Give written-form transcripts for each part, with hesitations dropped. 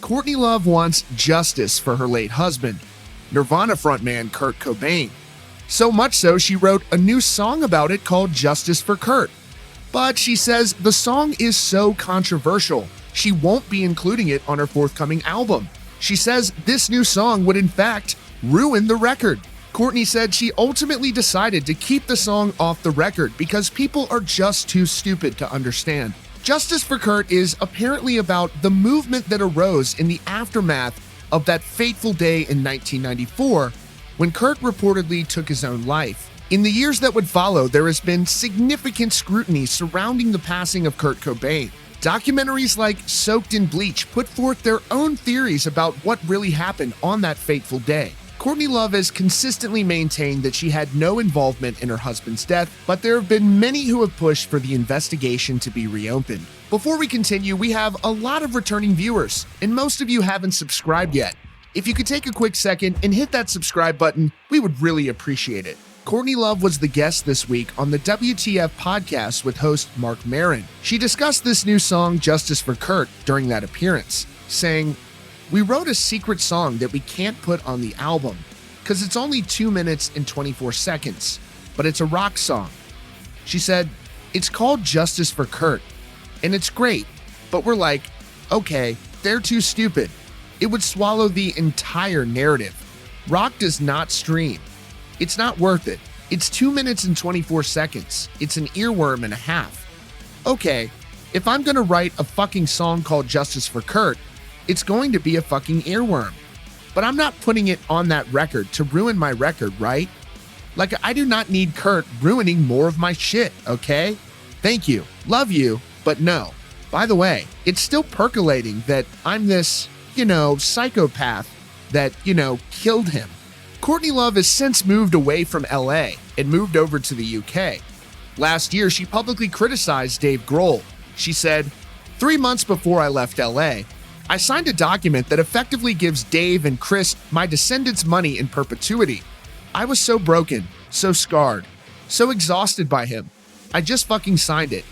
Courtney Love wants justice for her late husband, Nirvana frontman Kurt Cobain. So much so, she wrote a new song about it called Justice for Kurt. But she says the song is so controversial, she won't be including it on her forthcoming album. She says this new song would in fact ruin the record. Courtney said she ultimately decided to keep the song off the record because people are just too stupid to understand. Justice for Kurt is apparently about the movement that arose in the aftermath of that fateful day in 1994 when Kurt reportedly took his own life. In the years that would follow, there has been significant scrutiny surrounding the passing of Kurt Cobain. Documentaries like Soaked in Bleach put forth their own theories about what really happened on that fateful day. Courtney Love has consistently maintained that she had no involvement in her husband's death, but there have been many who have pushed for the investigation to be reopened. Before we continue, we have a lot of returning viewers, and most of you haven't subscribed yet. If you could take a quick second and hit that subscribe button, we would really appreciate it. Courtney Love was the guest this week on the WTF podcast with host Mark Maron. She discussed this new song, Justice for Kurt, during that appearance, saying, "We wrote a secret song that we can't put on the album because it's only 2 minutes and 24 seconds, but it's a rock song." She said, "It's called Justice for Kurt, and it's great, but we're like, okay, they're too stupid. It would swallow the entire narrative. Rock does not stream. It's not worth it. It's 2 minutes and 24 seconds. It's an earworm and a half. Okay, if I'm gonna write a fucking song called Justice for Kurt, it's going to be a fucking earworm. But I'm not putting it on that record to ruin my record, right? Like, I do not need Kurt ruining more of my shit, okay? Thank you. Love you, but no. By the way, it's still percolating that I'm this, psychopath that, killed him." Courtney Love has since moved away from LA and moved over to the UK. Last year, she publicly criticized Dave Grohl. She said, "3 months before I left LA, I signed a document that effectively gives Dave and Chris, my descendants, money in perpetuity. I was so broken, so scarred, so exhausted by him. I just fucking signed it.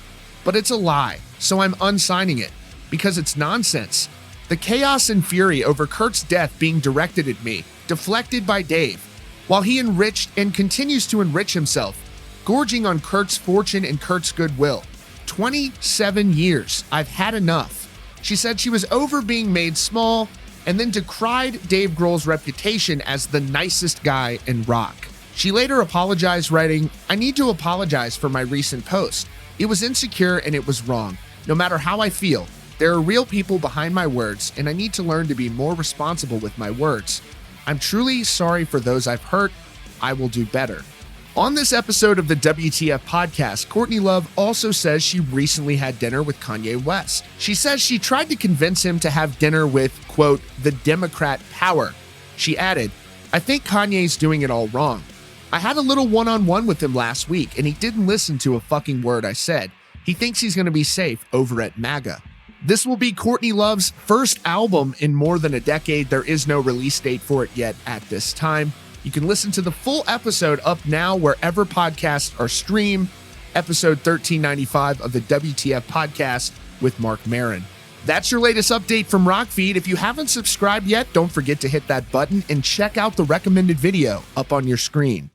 But it's a lie, so I'm unsigning it, because it's nonsense. The chaos and fury over Kurt's death being directed at me, deflected by Dave, while he enriched and continues to enrich himself, gorging on Kurt's fortune and Kurt's goodwill. 27 years, I've had enough." She said she was over being made small and then decried Dave Grohl's reputation as the nicest guy in rock. She later apologized, writing, "I need to apologize for my recent post. It was insecure and it was wrong. No matter how I feel, there are real people behind my words, and I need to learn to be more responsible with my words. I'm truly sorry for those I've hurt. I will do better." On this episode of the WTF podcast, Courtney Love also says she recently had dinner with Kanye West. She says she tried to convince him to have dinner with, quote, the Democrat power. She added, "I think Kanye's doing it all wrong. I had a little one-on-one with him last week, and he didn't listen to a fucking word I said. He thinks he's going to be safe over at MAGA." This will be Courtney Love's first album in more than a decade. There is no release date for it yet at this time. You can listen to the full episode up now wherever podcasts are streamed. Episode 1395 of the WTF podcast with Mark Maron. That's your latest update from Rockfeed. If you haven't subscribed yet, don't forget to hit that button and check out the recommended video up on your screen.